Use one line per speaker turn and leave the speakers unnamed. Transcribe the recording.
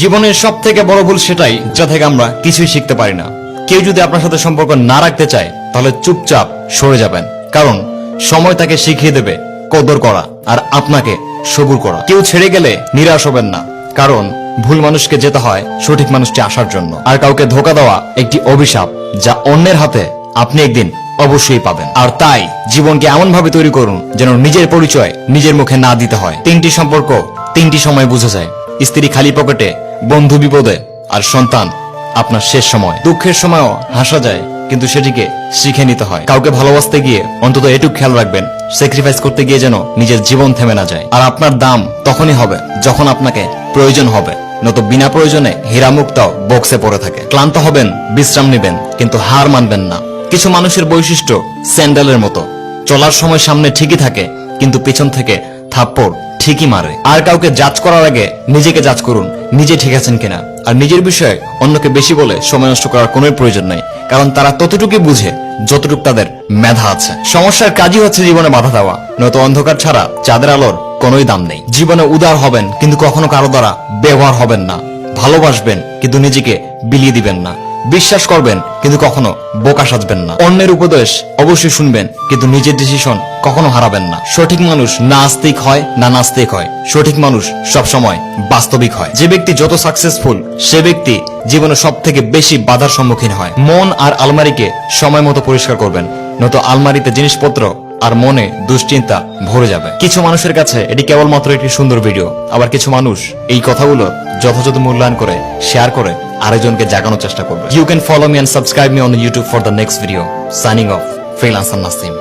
জীবনের সব থেকে বড় ভুল সেটাই যা থেকে আমরা কিছুই শিখতে পারি না। কেউ যদি আপনার সাথে সম্পর্ক না রাখতে চায় তাহলে চুপচাপ সরে যাবেন, কারণ সময় তাকে শিখিয়ে দেবে কদর করা আর আপনাকে সবুর করা। কেউ ছেড়ে গেলে নিরাশ হবেন না, কারণ ভুল মানুষকে যেতে হয় সঠিক মানুষটি আসার জন্য। আর কাউকে ধোঁকা দেওয়া একটি অভিশাপ যা অন্যের হাতে আপনি একদিন অবশ্যই পাবেন। আর তাই জীবনকে এমন ভাবে তৈরি করুন যেন নিজের পরিচয় নিজের মুখে না দিতে হয়। 3টি সম্পর্ক 3টি সময় বোঝা যায়: স্ত্রী খালি পকেটে, বন্ধু বিপদে, আর সন্তান আপনার শেষ সময়। দুঃখের সময়ও হাসা যায়, কিন্তু সেটিকে শিখে নিতে হয়। কাউকে ভালোবাসতে গিয়ে অন্তত এটুকু খেয়াল রাখবেন, স্যাক্রিফাইস করতে গিয়ে যেন নিজের জীবন থেমে না যায়। আর আপনার দাম তখনই হবে যখন আপনাকে প্রয়োজন হবে, নয়তো বিনা প্রয়োজনে হীরা মুক্তাও বক্সে পড়ে থাকে। ক্লান্ত হবেন, বিশ্রাম নেবেন, কিন্তু হার মানবেন না। কিছু মানুষের বৈশিষ্ট্য স্যান্ডেলের মতো, চলার সময় সামনে ঠিকই থাকে, কিন্তু পিছন থেকে থাপ্পড় ঠিকই মারে। আর কাউকে জাজ করার আগে নিজেকে জাজ করুন, নিজে ঠিক আছেন কিনা। আর নিজের বিষয়ে অন্যকে বেশি বলে সময় নষ্ট করার কোনো প্রয়োজন নাই, কারণ তারা ততটুকুই বুঝে যতটুকু তাদের মেধা আছে। সমস্যার কাজই হচ্ছে জীবনে বাধা দেওয়া, নয়তো অন্ধকার ছাড়া চাঁদের আলোর কোনোই দাম নেই। জীবনে উদার হবেন, কিন্তু কখনো কারো দ্বারা ব্যবহার হবেন না। ভালোবাসবেন, কিন্তু নিজেকে বিলিয়ে দিবেন না। বিশ্বাস করবেন, কিন্তু কখনো বোকা সাজবেন না। অন্যের উপদেশ অবশ্যই শুনবেন, কিন্তু নিজের ডিসিশন কখনো হারাবেন না। সঠিক মানুষ না আস্তিক হয় না নাস্তিক হয়, সঠিক মানুষ সবসময় বাস্তবিক হয়। যে ব্যক্তি যত সাকসেসফুল, সে ব্যক্তি জীবনে সব থেকে বেশি বাধার সম্মুখীন হয়। মন আর আলমারিকে সময় মতো পরিষ্কার করবেন, নয়তো আলমারিতে জিনিসপত্র আর মনে দুশ্চিন্তা ভরে যাবে। কিছু মানুষের কাছে এটি কেবলমাত্র একটি সুন্দর ভিডিও, আবার কিছু মানুষ এই কথাগুলো যথাযথ মূল্যায়ন করে শেয়ার করে আরেকজনকে জাগানোর চেষ্টা করবে। You can follow me and subscribe me on YouTube for the next video. Signing off, Freelancer Nasim.